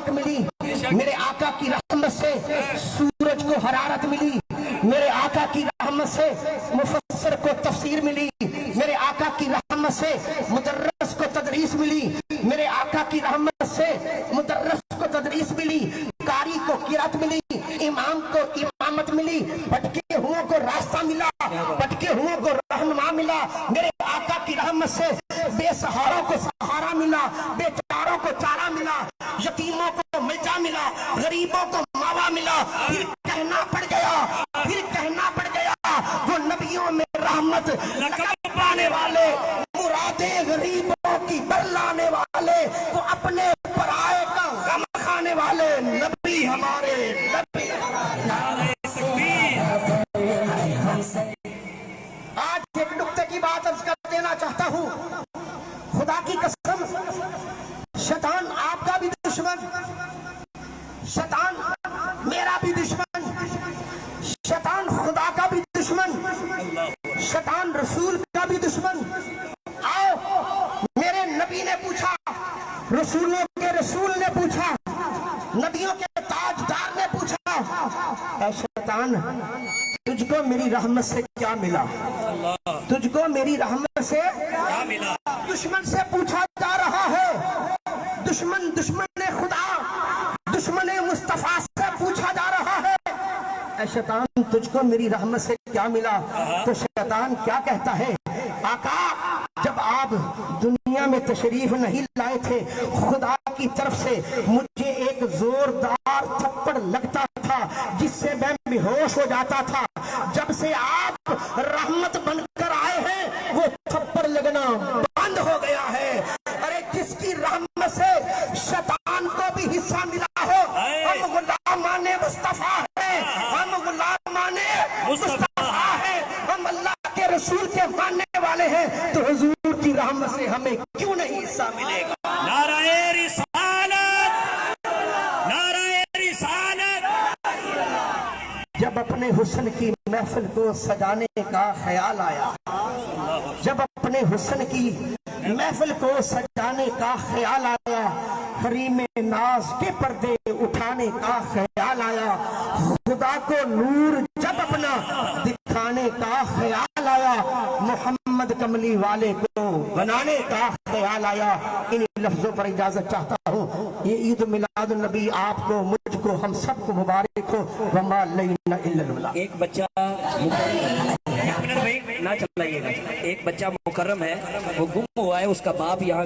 चमक मिली, मेरे आका की रहमत से सूरज को हरारत मिली, मेरे आका की रहमत से मुफस्सिर को तफसीर मिली, मेरे आका की रहमत से मुदर्रिस को तदरीस मिली, मेरे आका की रहमत से मुदर्रिस को तदरीस मिली, कारी को किरात मिली, इमाम को इमामत मिली, भटके हुओं को रास्ता मिला, भटके हुओं को रहनुमा मिला। मेरे आका की रहमत से बेसहारों को सहारा मिला, बेचारों को चारा मिला, यतीमों को मिर्जा मिला, गरीबों को मावा मिला। फिर कहना पड़ गया वो नबियों में रहमत लक़ब पाने वाले, मुरादे गरीबों की बरलाने वाले, वो अपने पराए का गम खाने वाले नबी हमारे नबी। आज एक नुक्ते की बात अर्ज कर देना चाहता हूँ, खुदा की कसम, शैतान आपका भी दुश्मन, शैतान मेरा भी दुश्मन, शैतान खुदा का भी दुश्मन, शैतान रसूल का भी दुश्मन। आओ, मेरे नबी ने पूछा, रसूलों के रसूल ने पूछा, नबियों के ताजदार ने पूछा, ऐ शैतान, तुझको मेरी रहमत से क्या मिला? तुझको मेरी रहमत से क्या मिला? दुश्मन से पूछा जा रहा है, दुश्मन खुदा, दुश्मन मुस्तफा से पूछा जा रहा है, ऐ शैतान, तुझको मेरी रहमत से क्या मिला? तो शैतान क्या कहता है? आका, जब आप दुनिया में तशरीफ नहीं लाए थे, खुदा की तरफ से मुझे एक जोरदार थप्पड़ लगता था जिससे मैं बेहोश हो जाता था। जब से आप रहमत बनकर आए हैं, वो थप्पड़ लगना बंद हो गया है। अरे जिसकी रहमत से शैतान को भी हिस्सा मिला हो, हम गुलामाने मुस्तफा है, हम गुलामाने मुस्तफा है, हम अल्लाह के रसूल के मानने वाले हैं, तो हुजूर की रहमत से हमें क्यों नहीं हिस्सा मिलेगा? नाराए रिसालत, नाराए रिसालत। जब अपने हुस्न की महफिल को सजाने का ख्याल आया, जब अपने हुस्न की महफिल को सजाने का ख्याल आया, हरीम नाज के पर्दे उठाने का ख्याल आया, खुदा को नूर जब अपना दिखाने का ख्याल आया, मोहम्मद कमली वाले को बनाने का ख्याल आया। इन लफ्जों पर इजाजत चाहता हूँ। ये ईद मिलाद नबी आपको, मुझको, हम सबको मुबारक हो। वमा अलैना इल्लल बलाग। एक बच्चा ना चलाइएगा, एक बच्चा मुकर्रम है, वो गुम हुआ है, उसका बाप यहाँ